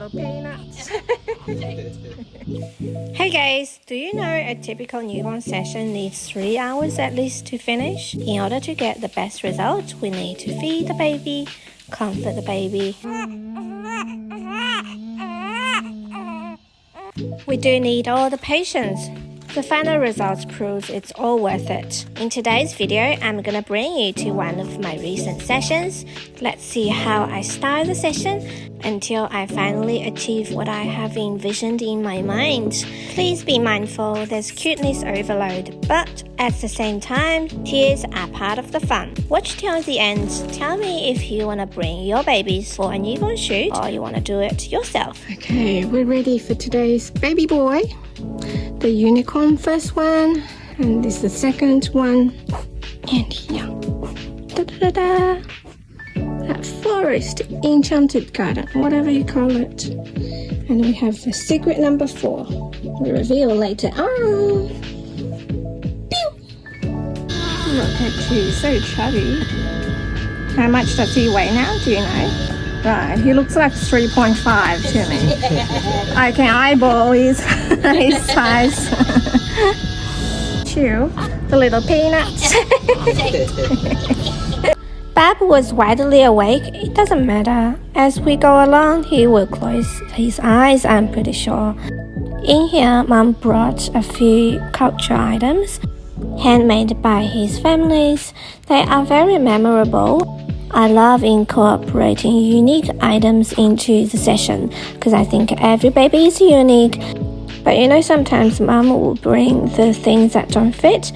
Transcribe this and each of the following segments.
little peanuts. Hey guys, do you know a typical newborn session needs 3 hours at least to finish? In order to get the best result, we need to feed the baby, comfort the baby. We do need all the patience. The final results proves it's all worth it. In today's video, I'm gonna bring you to one of my recent sessions. Let's see how I start the session until I finally achieve what I have envisioned in my mind. Please be mindful, there's cuteness overload, but at the same time, tears are part of the fun. Watch till the end. Tell me if you wanna bring your babies for a newborn shoot or you wanna do it yourself. Okay, we're ready for today's baby boy. The unicorn first one, and this is the second one, and here, da-da-da-da, that forest, enchanted garden, whatever you call it. And we have the secret number 4. We'll reveal later on. Pew! Look at you, so chubby. How much does he weigh now, do you know? Right, he looks like 3.5 to me. I can eyeball his, his size. Chew the little peanuts. Bab was widely awake. It doesn't matter. As we go along, he will close his eyes, I'm pretty sure. In here, Mom brought a few culture items, handmade by his families. They are very memorable. I love incorporating unique items into the session because I think every baby is unique. But you know, sometimes Mom will bring the things that don't fit.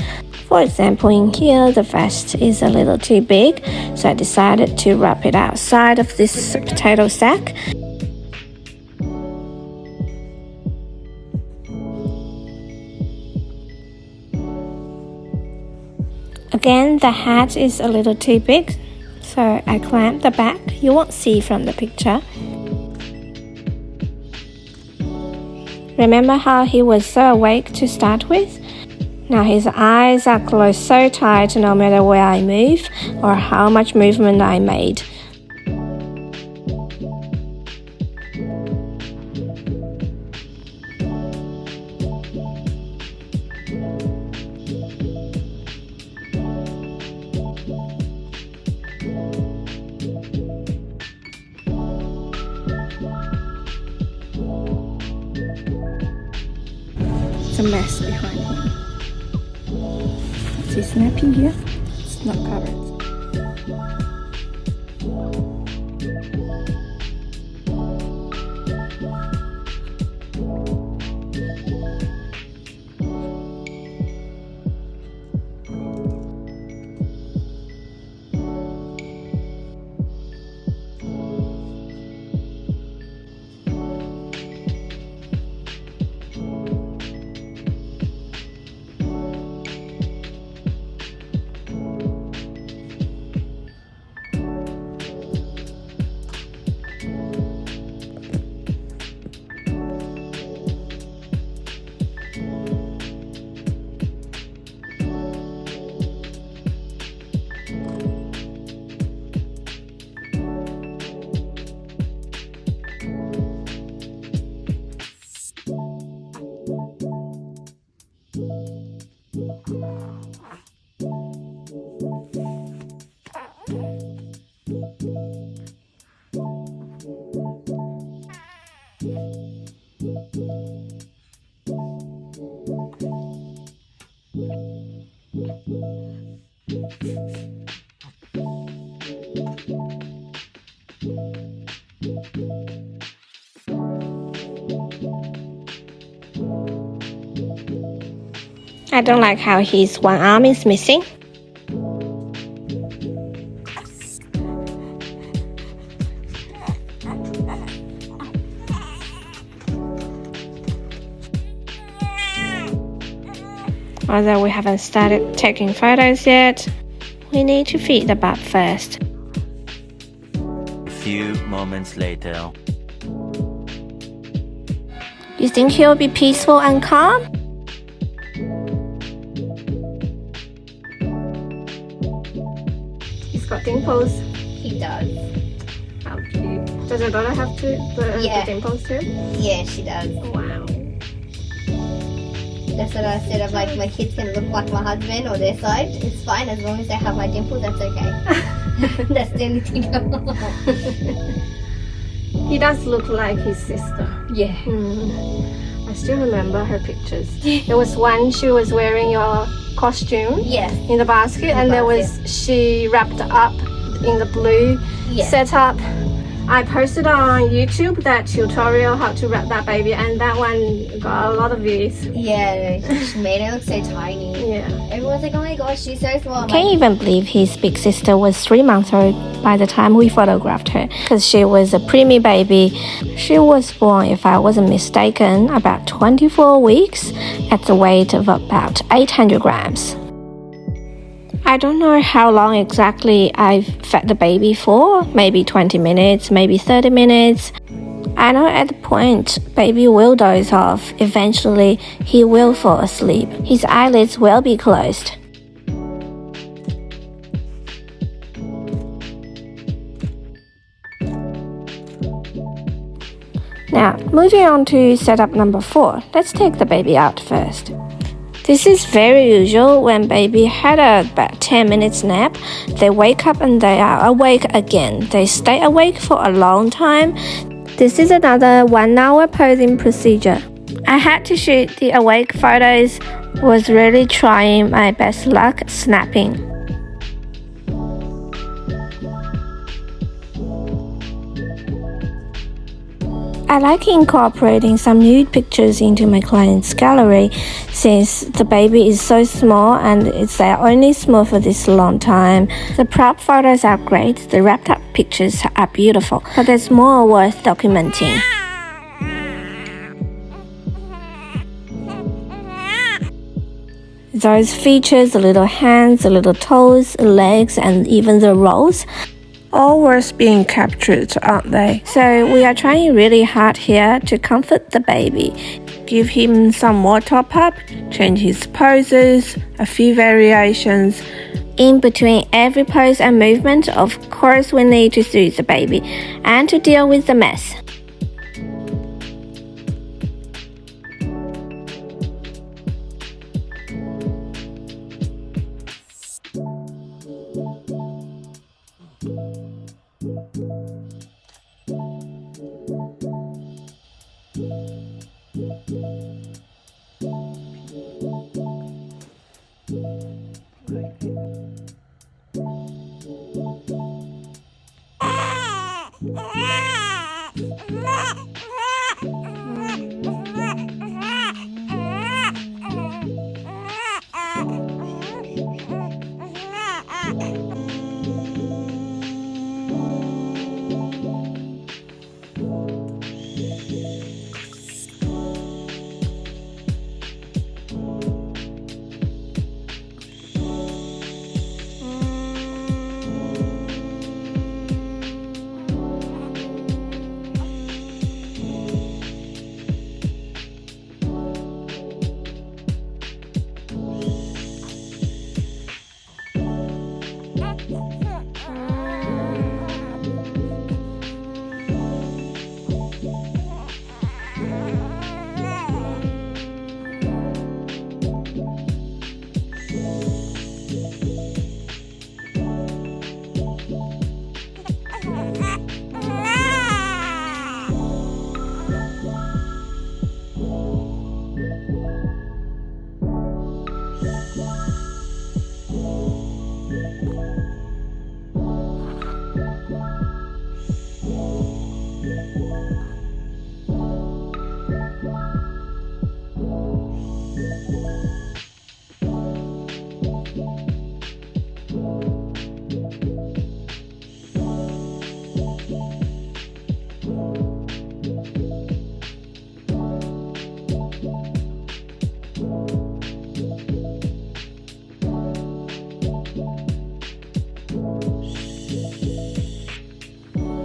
For example, in here, the vest is a little too big, so I decided to wrap it outside of this potato sack. Again, the hat is a little too big, so I clamped the back. You won't see from the picture. Remember how he was so awake to start with? Now his eyes are closed so tight no matter where I move or how much movement I made. It's a mess behind him. Is he snapping here? It's not covered. I don't like how his one arm is missing. Although we haven't started taking photos yet, we need to feed the bub first. A few moments later. You think he'll be peaceful and calm? He's got dimples. He does. How cute. Does your daughter have the dimples too? Yeah, she does. Wow. That's what I said. I'm like, my kids can look like my husband or their side. It's fine as long as they have my dimples. That's okay. That's the only thing. He does look like his sister. Yeah. I still remember her pictures. There was one she was wearing your costume in the basket, and there was she wrapped up in the blue setup. I posted on YouTube that tutorial how to wrap that baby, and that one got a lot of views. Yeah, she made it look so tiny. Yeah. Everyone's like, oh my gosh, she's so small. Can't even believe his big sister was 3 months old by the time we photographed her, because she was a preemie baby. She was born, if I wasn't mistaken, about 24 weeks at the weight of about 800 grams. I don't know how long exactly I've fed the baby for, maybe 20 minutes, maybe 30 minutes. I know at the point baby will doze off. Eventually he will fall asleep. His eyelids will be closed. Now, moving on to setup number 4. Let's take the baby out first. This is very usual when baby had about 10 minutes nap. They wake up and they are awake again. They stay awake for a long time. This is another 1-hour posing procedure. I had to shoot the awake photos. Was really trying my best luck snapping. I like incorporating some nude pictures into my client's gallery since the baby is so small and it's their only small for this long time. The prop photos are great, the wrapped up pictures are beautiful, but there's more worth documenting. Those features, the little hands, the little toes, legs, and even the rolls, all worth being captured, aren't they? So we are trying really hard here to comfort the baby. Give him some more top up, change his poses, a few variations. In between every pose and movement, of course we need to soothe the baby and to deal with the mess.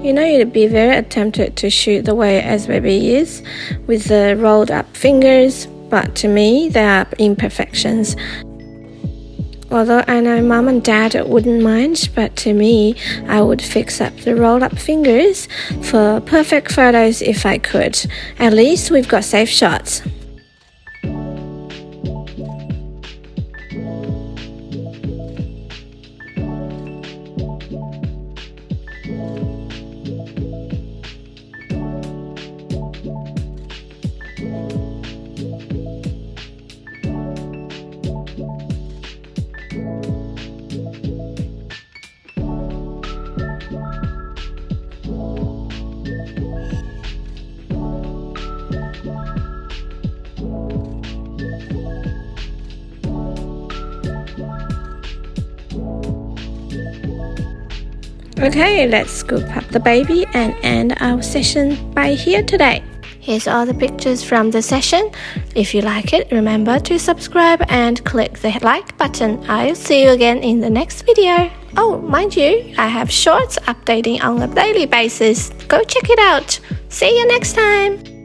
You know, you'd be very tempted to shoot the way as baby is, with the rolled up fingers, but to me, they are imperfections. Although I know mum and dad wouldn't mind, but to me, I would fix up the rolled up fingers for perfect photos if I could. At least we've got safe shots. Okay, let's scoop up the baby and end our session by here today. Here's all the pictures from the session. If you like it, remember to subscribe and click the like button. I'll see you again in the next video. Oh, mind you, I have shorts updating on a daily basis. Go check it out. See you next time.